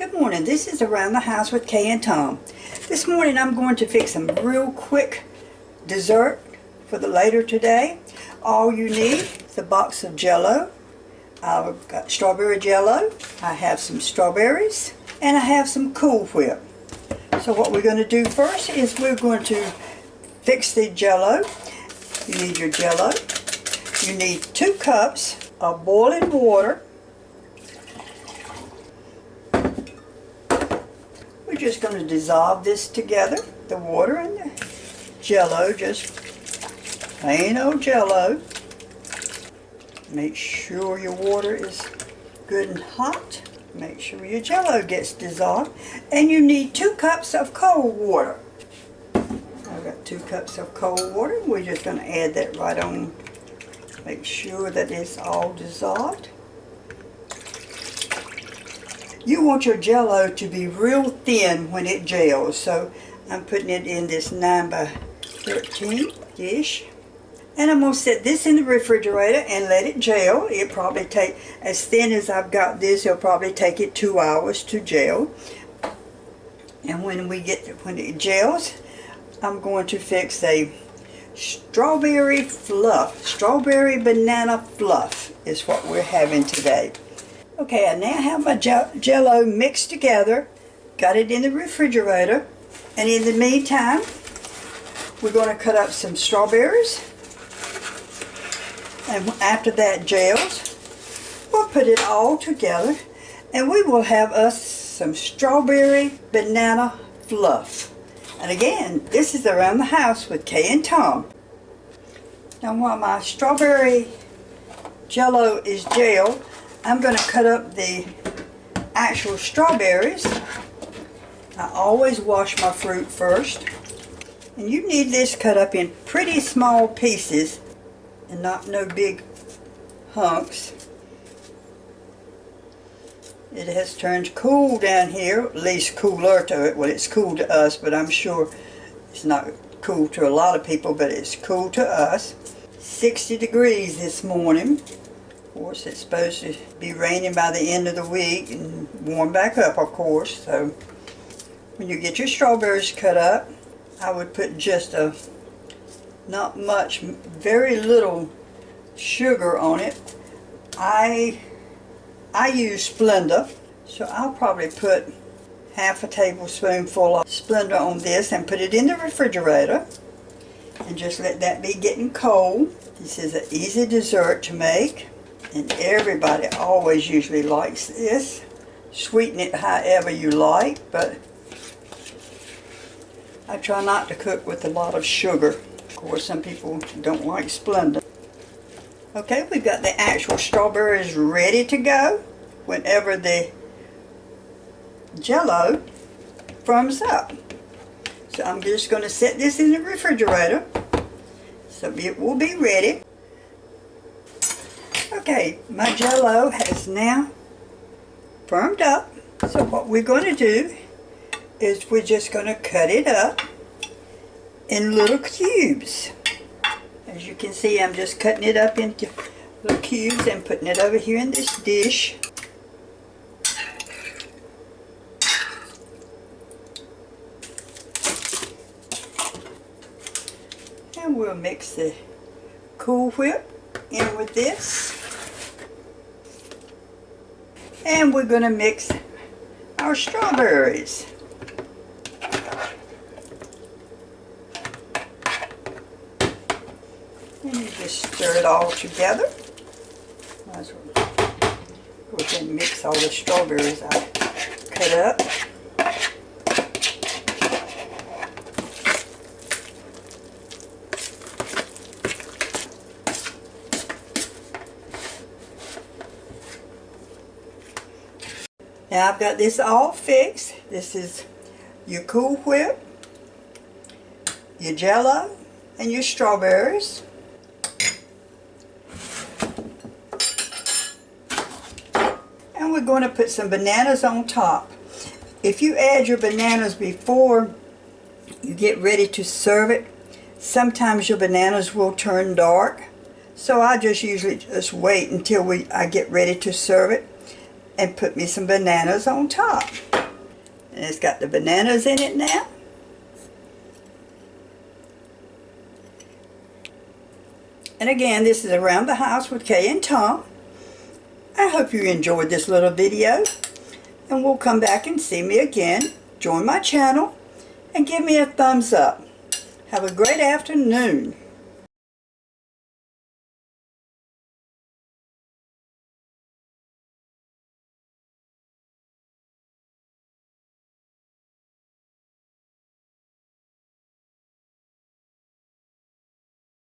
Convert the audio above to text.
Good morning. This is Around the House with Kay and Tom. This morning I'm going to fix some real quick dessert for the later today. All you need is a box of Jello. I've got strawberry Jello. I have some strawberries and I have some Cool Whip. So what we're going to do first is we're going to fix the Jello. You need your Jello. You need 2 cups of boiling water. We're just going to dissolve this together, the water and the Jello, just plain old Jello. Make sure your water is good and hot. Make sure your Jello gets dissolved. And you need 2 cups of cold water. I've got 2 cups of cold water. We're just going to add that right on. Make sure that it's all dissolved. You want your Jello to be real thin when it gels, so I'm putting it in this 9 by 13 dish. And I'm going to set this in the refrigerator and let it gel. It'll probably take, as thin as I've got this, it'll probably take it 2 hours to gel. And when it gels, I'm going to fix a strawberry fluff. Strawberry banana fluff is what we're having today. Okay, I now have my Jello mixed together, got it in the refrigerator, and in the meantime, we're going to cut up some strawberries, and after that gels, we'll put it all together, and we will have us some strawberry banana fluff. And again, this is Around the House with Kay and Tom. Now while my strawberry Jello is gelled, I'm going to cut up the actual strawberries. I always wash my fruit first. And you need this cut up in pretty small pieces and not no big hunks. It has turned cool down here, at least cooler to it. Well, it's cool to us, but I'm sure it's not cool to a lot of people, but it's cool to us. 60 degrees this morning. Of course, it's supposed to be raining by the end of the week and warm back up, of course. So when you get your strawberries cut up, I would put just not much, very little sugar on it. I use Splenda, so I'll probably put half a tablespoonful of Splenda on this and put it in the refrigerator and just let that be getting cold. This is an easy dessert to make. And everybody always usually likes this. Sweeten it however you like, but I try not to cook with a lot of sugar. Of course, some people don't like Splenda. Okay, we've got the actual strawberries ready to go whenever the Jello firms up. So I'm just going to set this in the refrigerator so it will be ready. Okay, my Jello has now firmed up. So what we're going to do is we're just going to cut it up in little cubes. As you can see, I'm just cutting it up into little cubes and putting it over here in this dish. And we'll mix the Cool Whip in with this. And we're going to mix our strawberries. And you just stir it all together. Might as well go ahead and mix all the strawberries I cut up. Now I've got this all fixed. This is your Cool Whip, your Jello, and your strawberries. And we're going to put some bananas on top. If you add your bananas before you get ready to serve it, sometimes your bananas will turn dark. So I just usually just wait until I get ready to serve it. and put me some bananas on top. And it's got the bananas in it now. And again, this is Around the House with Kay and Tom. I hope you enjoyed this little video, and we'll come back and see me again. Join my channel and give me a thumbs up. Have a great afternoon.